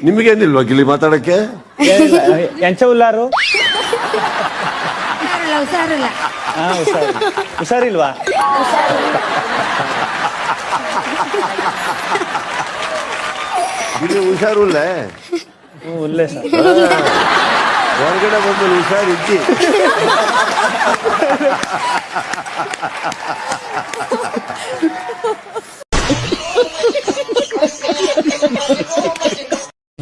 ನಿಮಗೇನಿಲ್ವಾ ಗಿಲ್ಲಿ ಮಾತಾಡಕ್ಕೆ? ಎಂಚ ಉಲ್ಲಾರು ಹುಷಾರಿಲ್ಲ. ಹುಷಾರಿಲ್ವಾ? ಗಿಲ್ಲಿ ಹುಷಾರುಲ್ಲ? ಉಲ್ಲೇ ಸರ್. ಹೊರಗಡೆ ಬಂದಲ್ಲಿ ಹುಷಾರಿದ್ದಿ.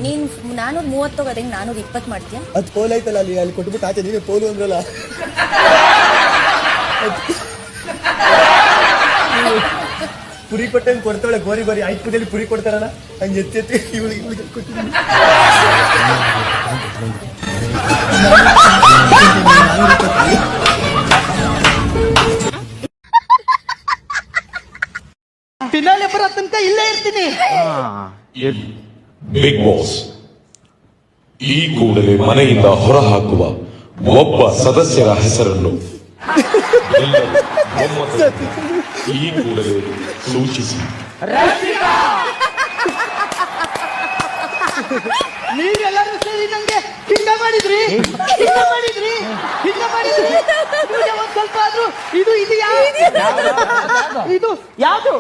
ನೀನ್ 430 ತಗೋದಂಗೆ 420 ಮಾಡ್ತೀಯ? ಅದು ಪೋಲ್ ಐತಲ್ಲ ಅಲ್ಲಿ ಕೊಟ್ಬಿಟ್ಟು ಆಚೆ ನೀವೇ ಪೋಲು ಅಂದ್ರಲ್ಲ. ಪುರಿ ಕೊಟ್ಟಂಗೆ ಕೊಡ್ತಾಳೆ ಗೋರಿ ಗೋರಿ 5 ಪುದಲ್ಲಿ ಪುರಿ ಕೊಡ್ತಾರಲ್ಲ ಹಂಗೆ ಎತ್ತಿ ಇವಳಿಗೆ ಕೊಟ್ಟಿದ್ದೀನಿ. ಫಿನಾಲೆ ಬರೋ ತನಕ ಇಲ್ಲೇ ಇರ್ತೀನಿ. ಬಿಗ್ ಬಾಸ್ ಈ ಕೂಡಲೇ ಮನೆಯಿಂದ ಹೊರಹಾಕುವ ಒಬ್ಬ ಸದಸ್ಯರ ಹೆಸರನ್ನು ಎಲ್ಲರೂ ಒಮ್ಮತದಲ್ಲಿ ಈ ಕೂಡಲೇ ಸೂಚಿಸಿ. ನೀವೆಲ್ಲರೂ ಸೇರಿ ನಂಗೆ ಹಿಂಗ ಮಾಡಿದ್ರಿ. ಒಂದ್ ಸ್ವಲ್ಪ ಆದ್ರೂ ಇದು ಇದು ಯಾವುದು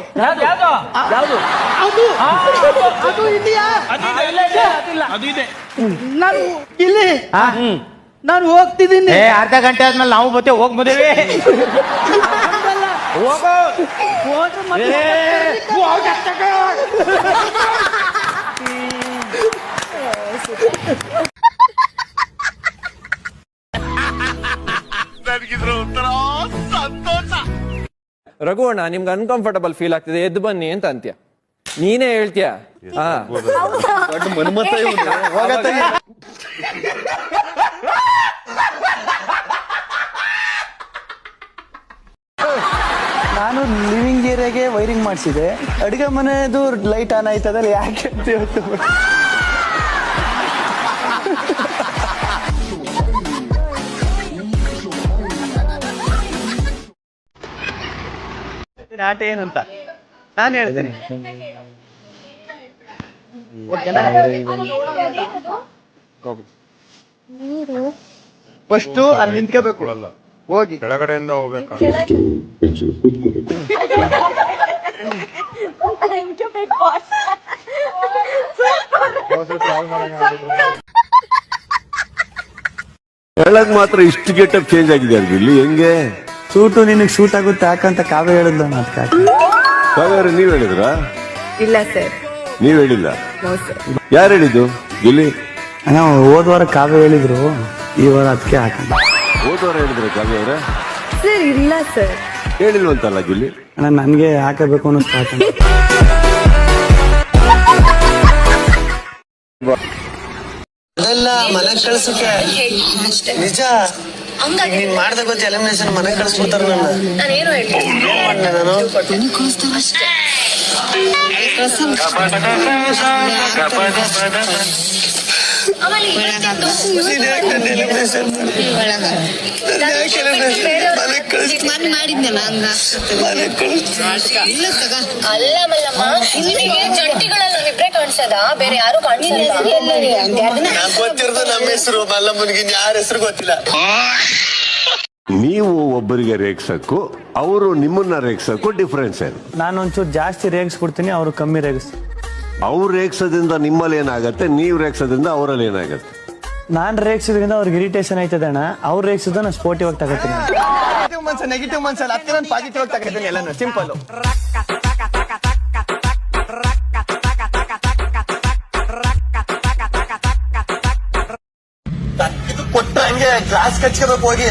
ಅದು ಇದೆಯಾ? ನಾನು ಇಲ್ಲಿ ನಾನು ಹೋಗ್ತಿದ್ದೀನಿ. ಅರ್ಧ ಗಂಟೆ ಆದ್ಮೇಲೆ ನಾವು ಬರ್ತೇವೆ. ಹೋಗ್ಬೋದೇವಿ? ರಘುವಣ್ಣ, ನಿಮ್ಗೆ ಅನ್ಕಂಫರ್ಟಬಲ್ ಫೀಲ್ ಆಗ್ತಿದೆ, ಎದ್ದು ಬನ್ನಿ ಅಂತ ಅಂತ್ಯ. ನೀನೇ ಹೇಳ್ತೀಯ? ನಾನು ಲಿವಿಂಗ್ ಏರಿಯಾಗೆ ವೈರಿಂಗ್ ಮಾಡಿಸಿದೆ. ಅಡುಗೆ ಮನೆದು ಲೈಟ್ ಆನ್ ಆಯ್ತದಲ್ಲ ಯಾಕೆ ಅಂತ ಹೇಳ್ತು. ಆಟ ಏನಂತ ನಾನು ಹೇಳ್ತೇನೆ. ಫಸ್ಟ್ ಅಲ್ಲಿ ನಿಂತ್ಕೋಬೇಕು, ಹೋಗಿ ಕೆಳಗಡೆಯಿಂದ ಹೋಗ್ಬೇಕು. ಹೇಳಕ್ ಮಾತ್ರ ಇಷ್ಟು ಗೆಟಪ್ ಚೇಂಜ್ ಆಗಿದೆ ಇಲ್ಲಿ. ಹೆಂಗೆ ಸೂಟು ನಿನಗೆ ಶೂಟ್ ಆಗುತ್ತೆ ಯಾಕಂತ ಕಾವ್ಯ ಹೇಳಿದ್ಲು. ನಾಟಕ ಕಾವ್ಯ ನೀವ್ ಹೇಳಿದ್ರಾ? ಇಲ್ಲ ಸರ್. ನೀವ್ ಹೇಳಿಲ್ಲ? No sir. ಯಾರು ಹೇಳಿದ್ದು? ಗಿಲ್ಲಿ ಹೋದ ವಾರ ಕಾವ್ಯ ಹೇಳಿದ್ರು, ಈ ವಾರ ಅದಕ್ಕೆ ಹಾಕಂಡ. ಹೋದವರ ಹೇಳಿದ್ರೆ ಕಾವ್ಯ ಅವರ? ಸರ್ ಇಲ್ಲ ಸರ್. ಹೇಳಿಲ್ವಂತಲ್ಲ ಗಿಲ್ಲಿ? ನನ್ಗೆ ಹಾಕಬೇಕು ಅನ್ನಿಸ್ತು ಹಾಕಂಡ. ಅದೆಲ್ಲ ಮನೆಗ್ ಕಳ್ಸಕ್ಕೆ ನಿಜ. ನೀನ್ ಮಾಡ್ದ ಗೊತ್ತಿ ಎಲಿಮಿನೇಷನ್ ಮನೆಗ್ ಕಳ್ಸ್ಬಿಡ್ತಾರ ನನ್ನ. ನಾನೇನು ಮಾಡಿದ್ನಲ್ಲ ಹಂಗ ಅಲ್ಲ ಮಲ್ಲಮ್ಮ, ನಿಮಗೆ ಜಂಟಿಗಳಲ್ಲಿ ಇಬ್ರೇ ಕಾಣಿಸದ, ಬೇರೆ ಯಾರು ಕಾಣಿಸಲ್ಲ. ಗೊತ್ತಿರೋದು ನಮ್ಮ ಹೆಸರು ಮಲ್ಲಮ್ಮನಿಗೆ, ಯಾರ ಹೆಸರು ಗೊತ್ತಿಲ್ಲ. ನೀವು ಒಬ್ಬರಿಗೆ ರೇಗ್ಸಕ್ಕೂ ಅವರು ನಿಮ್ಮನ್ನ ರೇಗ್ಸಕ್ಕೂ ಡಿಫ್ರೆನ್ಸ್ ಏನು? ನಾನು ಒಂಚೂರು ಜಾಸ್ತಿ ರೇಗಿಸ್ಬಿಡ್ತೀನಿ, ಅವರು ಕಮ್ಮಿ ರೇಗಿಸ್ತೀನಿ. ಅವ್ರು ರೇಗ್ಸೋದ್ರಿಂದ ನಿಮ್ಮಲ್ಲಿ ಏನಾಗತ್ತೆ, ನೀವು ರೇಗ್ಸೋದ್ರಿಂದ ಅವರಲ್ಲಿ ಏನಾಗತ್ತೆ? ನಾನ್ ರೇಗಿಸೋದ್ರಿಂದ ಅವ್ರಿಗೆ ಇರಿಟೇಷನ್ ಆಯ್ತದೆ ಅಣ್ಣ, ಅವ್ರು ರೇಗಿಸೋದು ನಾನು ಸ್ಪೋರ್ಟಿವ್ ಆಗಿ ತಗೋತೀನಿ. ನೆಗೆಟಿವ್ ಮನ್ಸಲ್ಲಿ ಅದಕ್ಕೆ ನಾನು ಪಾಸಿಟಿವ್ ಆಗಿ ತಗೋತೀನಿ ಎಲ್ಲಾನು. ಸಿಂಪಲ್. ಕೊಟ್ಟ ಹಂಗೆ ಗ್ಲಾಸ್ ಕಚ್ಕೋಬೇಕು ಹೋಗಿ.